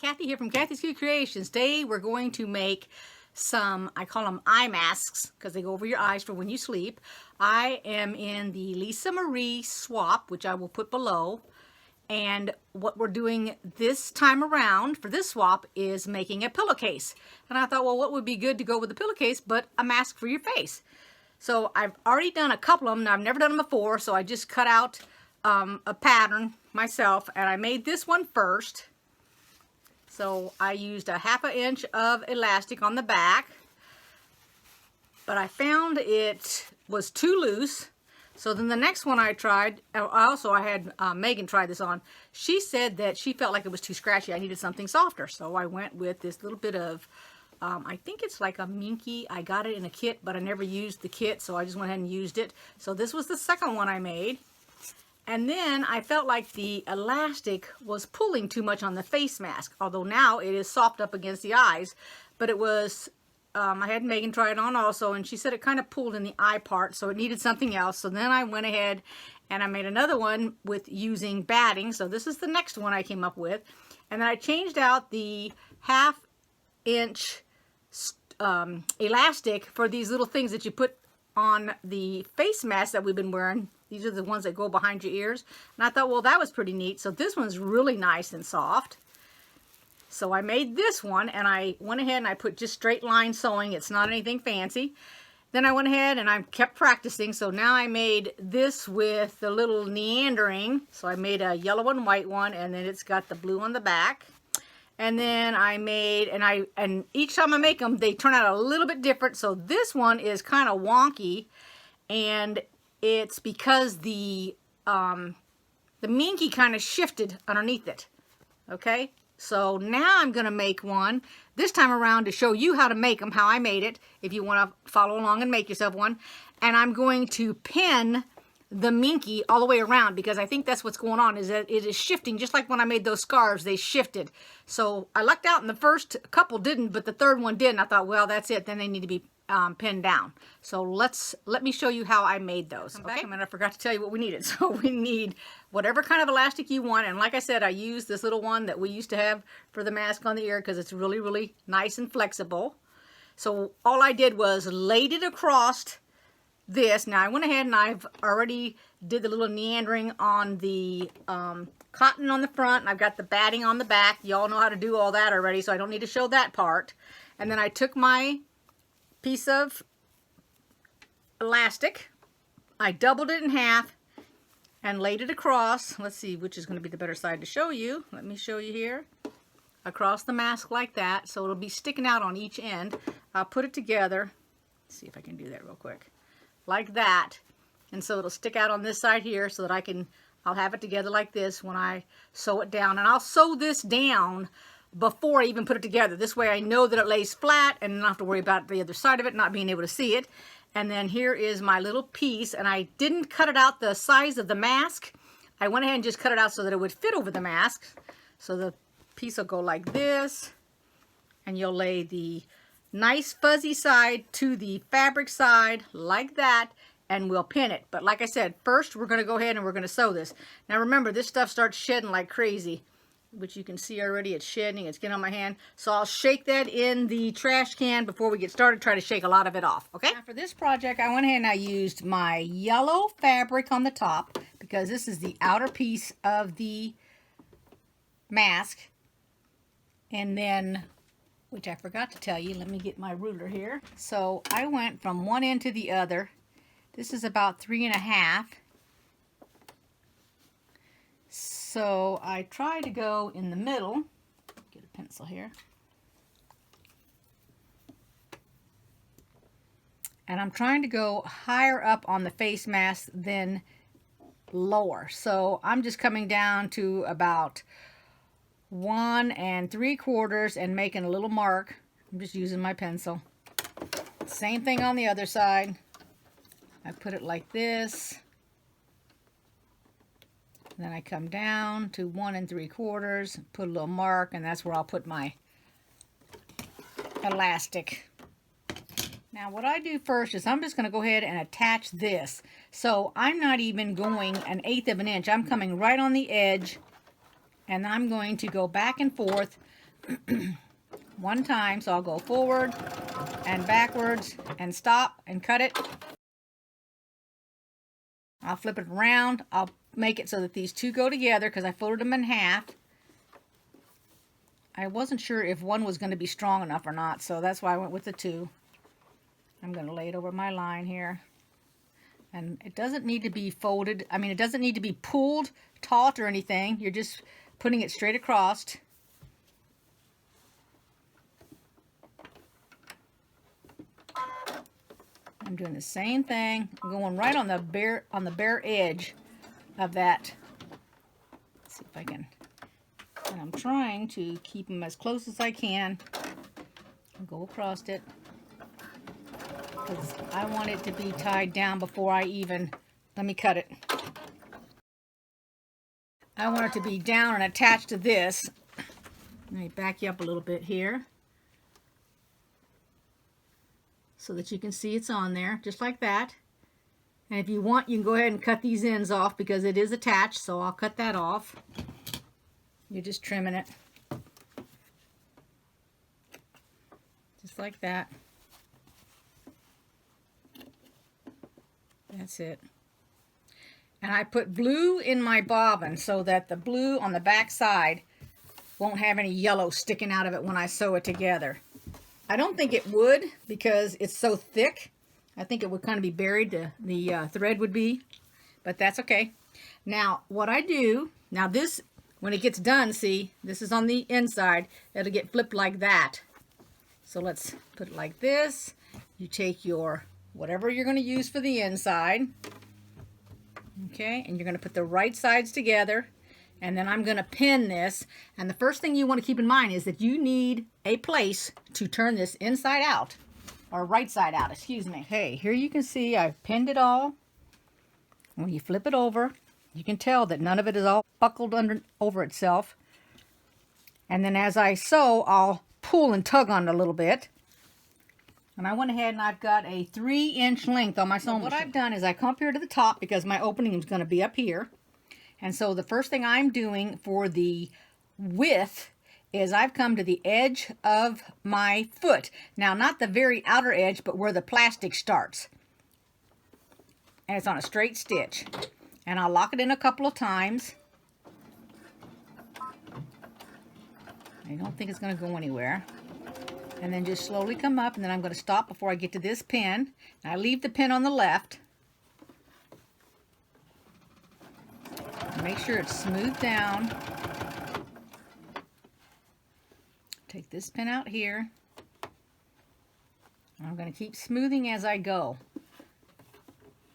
Kathy here from Kathy's Cute Creations. Today we're going to make some, I call them eye masks because they go over your eyes for when you sleep. I am in the Lisa Marie swap, which I will put below. And what we're doing this time around for this swap is making a pillowcase. And I thought, well, what would be good to go with the pillowcase but a mask for your face? So I've already done a couple of them. Now, I've never done them before, so I just cut out a pattern myself, and I made this one first. So I used a 1/2 inch of elastic on the back, but I found it was too loose. So then the next one I tried, I had Megan try this on. She said that she felt like it was too scratchy. I needed something softer. So I went with this little bit of, I think it's like a minky. I got it in a kit, but I never used the kit, so I just went ahead and used it. So this was the second one I made. And then I felt like the elastic was pulling too much on the face mask, although now it is soft up against the eyes. But it was, I had Megan try it on also, and she said it kind of pulled in the eye part, so it needed something else. So then I went ahead and I made another one with using batting. So this is the next one I came up with. And then I changed out the 1/2 inch elastic for these little things that you put on the face mask that we've been wearing. These are the ones that go behind your ears. And I thought, well, that was pretty neat. So this one's really nice and soft. So I made this one, and I went ahead and I put just straight line sewing. It's not anything fancy. Then I went ahead and I kept practicing. So now I made this with the little meandering. So I made a yellow and white one, and then it's got the blue on the back. And then I made, and each time I make them, they turn out a little bit different. So this one is kind of wonky, and it's because the minky kind of shifted underneath it. Okay, so now I'm going to make one this time around to show you how to make them, how I made it, if you want to follow along and make yourself one. And I'm going to pin the minky all the way around, because I think that's what's going on, is that it is shifting, just like when I made those scarves, they shifted. So I lucked out, and the first couple didn't, but the third one did, and I thought, well, that's it, then they need to be pinned down. So let me show you how I made those. Okay, and I forgot to tell you what we needed. So we need whatever kind of elastic you want, and like I said, I used this little one that we used to have for the mask on the ear because it's really, really nice and flexible. So all I did was laid it across this. Now I went ahead and I've already did the little meandering on the cotton on the front, and I've got the batting on the back. Y'all know how to do all that already, so I don't need to show that part. And then I took my piece of elastic, I doubled it in half and laid it across. Let's see which is going to be the better side to show you. Let me show you here. Across the mask like that, so it'll be sticking out on each end. I'll put it together. Let's see if I can do that real quick. Like that. And so it'll stick out on this side here so that I'll have it together like this when I sew it down. And I'll sew this down before I even put it together. This way I know that it lays flat and not have to worry about the other side of it not being able to see it. And then here is my little piece, and I didn't cut it out the size of the mask. I went ahead and just cut it out so that it would fit over the mask. So the piece will go like this, and you'll lay the nice fuzzy side to the fabric side like that, and we'll pin it. But like I said, first we're going to go ahead and we're going to sew this. Now remember, this stuff starts shedding like crazy, which you can see already. It's shedding, it's getting on my hand. So I'll shake that in the trash can before we get started. Try to shake a lot of it off, okay? Now for this project, I went ahead and I used my yellow fabric on the top, because this is the outer piece of the mask. And then, which I forgot to tell you, let me get my ruler here. So I went from one end to the other. This is about 3.5. So I try to go in the middle. Get a pencil here. And I'm trying to go higher up on the face mask than lower. So I'm just coming down to about 1 3/4 and making a little mark. I'm just using my pencil. Same thing on the other side. I put it like this. Then I come down to 1 3/4, put a little mark, and that's where I'll put my elastic. Now what I do first is I'm just going to go ahead and attach this. So I'm not even going 1/8 of an inch. I'm coming right on the edge, and I'm going to go back and forth one time. So I'll go forward and backwards and stop and cut it. I'll flip it around. I'll make it so that these two go together because I folded them in half. I wasn't sure if one was going to be strong enough or not, so that's why I went with the two. I'm going to lay it over my line here. And it doesn't need to be folded. I mean, it doesn't need to be pulled taut or anything. You're just putting it straight across. I'm doing the same thing. I'm going right on the bare edge of that. Let's see if I can. And I'm trying to keep them as close as I can. I'll go across it because I want it to be tied down before I even, let me cut it. I want it to be down and attached to this. Let me back you up a little bit here so that you can see it's on there, just like that. And if you want, you can go ahead and cut these ends off because it is attached, so I'll cut that off. You're just trimming it. Just like that. That's it. And I put blue in my bobbin so that the blue on the back side won't have any yellow sticking out of it when I sew it together. I don't think it would because it's so thick. I think it would kind of be buried, the thread would be, but that's okay. Now, what I do, now this, when it gets done, see, this is on the inside, it'll get flipped like that. So let's put it like this. You take your, whatever you're going to use for the inside, okay, and you're going to put the right sides together, and then I'm going to pin this. And the first thing you want to keep in mind is that you need a place to turn this inside out, or right side out, excuse me. Hey, here you can see I've pinned it all. When you flip it over, you can tell that none of it is all buckled over itself. And then as I sew, I'll pull and tug on it a little bit. And I went ahead and I've got a 3-inch length on my sewing machine. What I've done is I come up here to the top because my opening is going to be up here. And so the first thing I'm doing for the width is I've come to the edge of my foot. Now, not the very outer edge, but where the plastic starts. And it's on a straight stitch. And I'll lock it in a couple of times. I don't think it's going to go anywhere. And then just slowly come up, and then I'm going to stop before I get to this pin. And I leave the pin on the left. Make sure it's smoothed down. Take this pin out here. I'm going to keep smoothing as I go,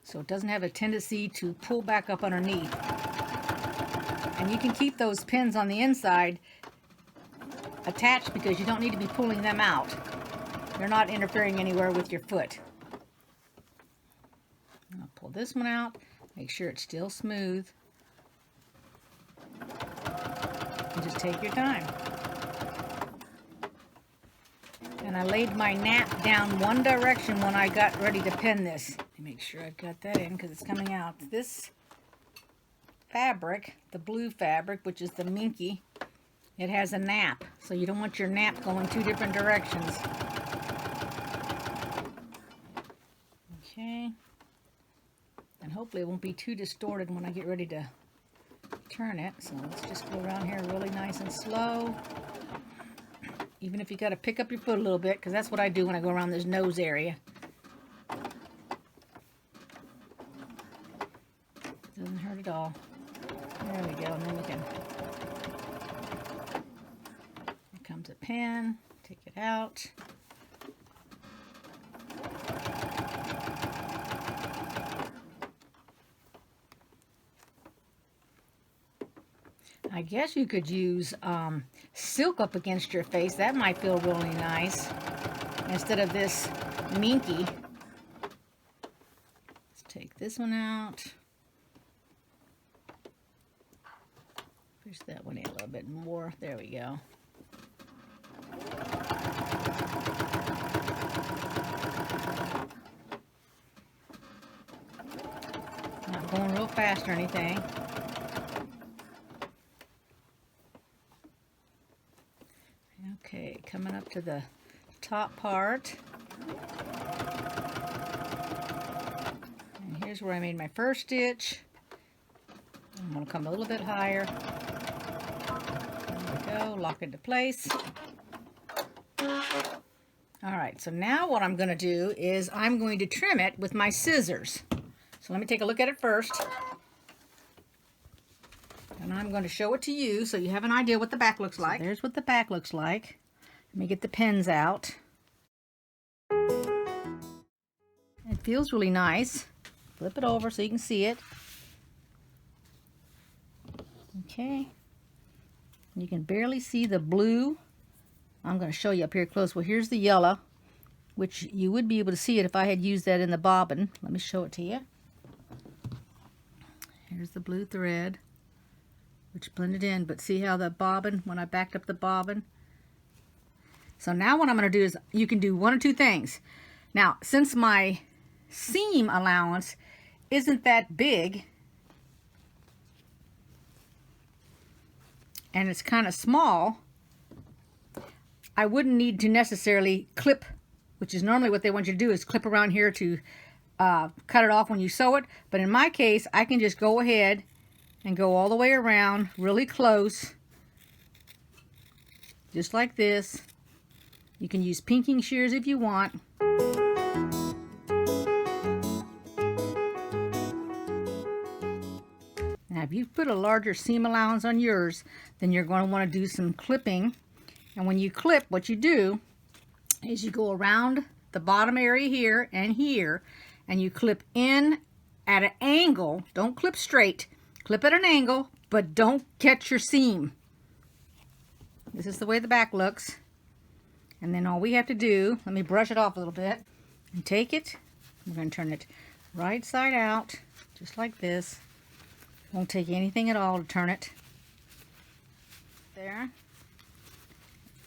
so it doesn't have a tendency to pull back up underneath. And you can keep those pins on the inside attached because you don't need to be pulling them out. They're not interfering anywhere with your foot. I'll pull this one out, make sure it's still smooth. And just take your time. And I laid my nap down one direction when I got ready to pin this. Let me make sure I've got that in because it's coming out. This fabric, the blue fabric, which is the minky, it has a nap. So you don't want your nap going 2 different directions. Okay. And hopefully it won't be too distorted when I get ready to turn it. So let's just go around here really nice and slow. Even if you got to pick up your foot a little bit, because that's what I do when I go around this nose area. Doesn't hurt at all. There we go. And then we can. Here comes a pin. Take it out. I guess you could use silk up against your face. That might feel really nice instead of this minky. Let's take this one out. Push that one in a little bit more. There we go. Not going real fast or anything. Okay, coming up to the top part. And here's where I made my first stitch. I'm going to come a little bit higher. There we go, lock into place. Alright, so now what I'm going to do is I'm going to trim it with my scissors. So let me take a look at it first. And I'm going to show it to you so you have an idea what the back looks like. So there's what the back looks like. Let me get the pins out. It feels really nice. Flip it over so you can see it. Okay. You can barely see the blue. I'm going to show you up here close. Well, here's the yellow, which you would be able to see it if I had used that in the bobbin. Let me show it to you. Here's the blue thread, which blended in, but see how the bobbin, when I backed up the bobbin. So now what I'm going to do is, you can do one or two things. Now, since my seam allowance isn't that big, and it's kind of small, I wouldn't need to necessarily clip, which is normally what they want you to do, is clip around here to cut it off when you sew it. But in my case, I can just go ahead and go all the way around really close, just like this. You can use pinking shears if you want. Now, if you put a larger seam allowance on yours, then you're going to want to do some clipping. And when you clip, what you do is you go around the bottom area here and here, and you clip in at an angle. Don't clip straight. Clip at an angle, but don't catch your seam. This is the way the back looks. And then all we have to do, let me brush it off a little bit, and take it. We're going to turn it right side out, just like this. Won't take anything at all to turn it. There.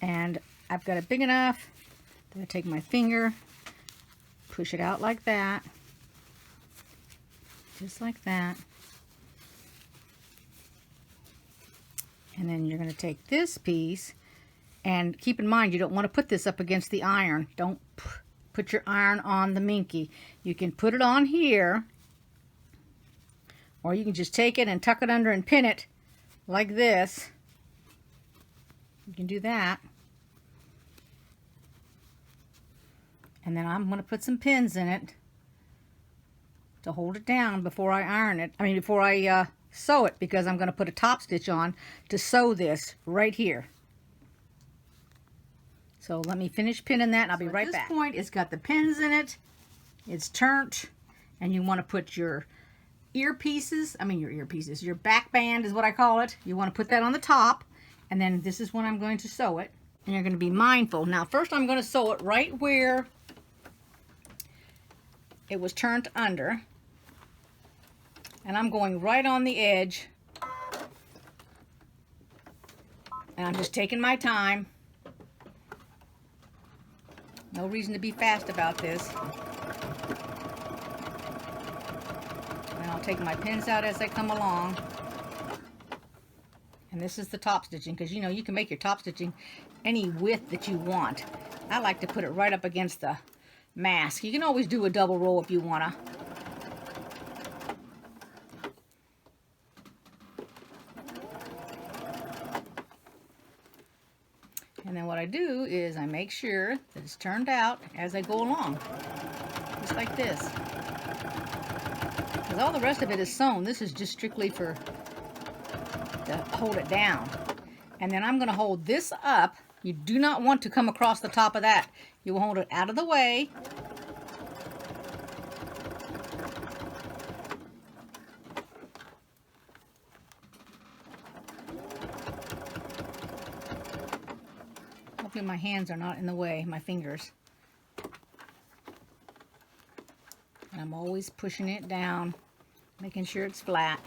And I've got it big enough that I take my finger, push it out like that, just like that. And then you're going to take this piece, and keep in mind you don't want to put this up against the iron. Don't put your iron on the minky. You can put it on here, or you can just take it and tuck it under and pin it like this. You can do that. And then I'm going to put some pins in it to hold it down before I iron it. Before I sew it, because I'm going to put a top stitch on to sew this right here. So let me finish pinning that, and I'll be right back. At this point, it's got the pins in it. It's turned, and you want to put your earpieces, your back band is what I call it. You want to put that on the top, and then this is when I'm going to sew it. And you're going to be mindful. Now, first I'm going to sew it right where it was turned under, and I'm going right on the edge, and I'm just taking my time. No reason to be fast about this. And I'll take my pins out as I come along. And this is the top stitching, because you can make your top stitching any width that you want. I like to put it right up against the mask. You can always do a double row if you wanna. And then what I do is I make sure that it's turned out as I go along, just like this. Because all the rest of it is sewn. This is just strictly to hold it down. And then I'm going to hold this up. You do not want to come across the top of that. You will hold it out of the way. Hopefully my hands are not in the way, my fingers. And I'm always pushing it down, making sure it's flat.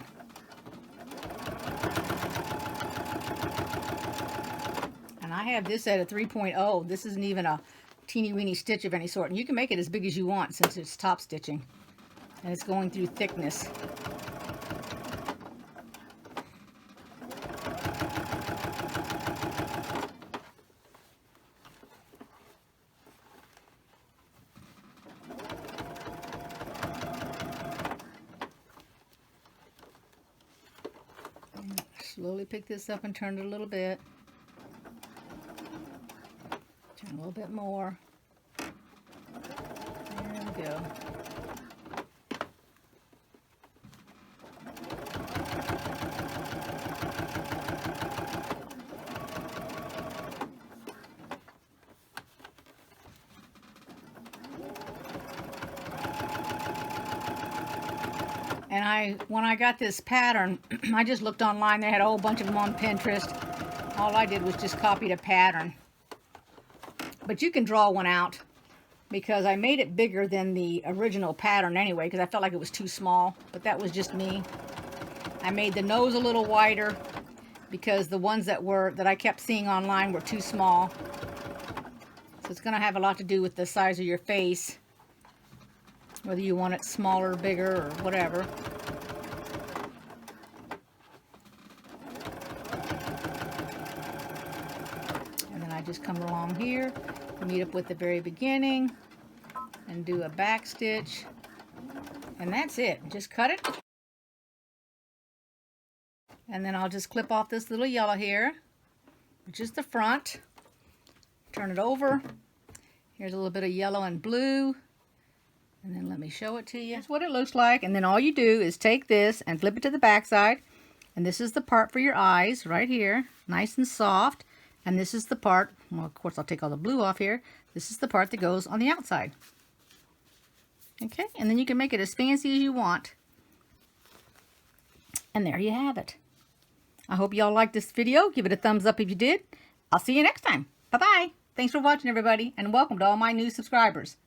And I have this at a 3.0. This isn't even a teeny weeny stitch of any sort. And you can make it as big as you want since it's top stitching. And it's going through thickness. Slowly pick this up and turn it a little bit. Turn a little bit more. There we go. And when I got this pattern, I just looked online. They had a whole bunch of them on Pinterest. All I did was just copy the pattern. But you can draw one out, because I made it bigger than the original pattern anyway, because I felt like it was too small. But that was just me. I made the nose a little wider because the ones that I kept seeing online were too small. So it's going to have a lot to do with the size of your face, whether you want it smaller, bigger, or whatever. And then I just come along here, meet up with the very beginning, and do a back stitch. And that's it. Just cut it. And then I'll just clip off this little yellow here, which is the front. Turn it over. Here's a little bit of yellow and blue. And then let me show it to you. That's what it looks like. And then all you do is take this and flip it to the back side. And this is the part for your eyes right here. Nice and soft. And this is the part, well, of course I'll take all the blue off here. This is the part that goes on the outside. Okay, and then you can make it as fancy as you want. And there you have it. I hope y'all liked this video. Give it a thumbs up if you did. I'll see you next time. Bye-bye. Thanks for watching, everybody, and welcome to all my new subscribers.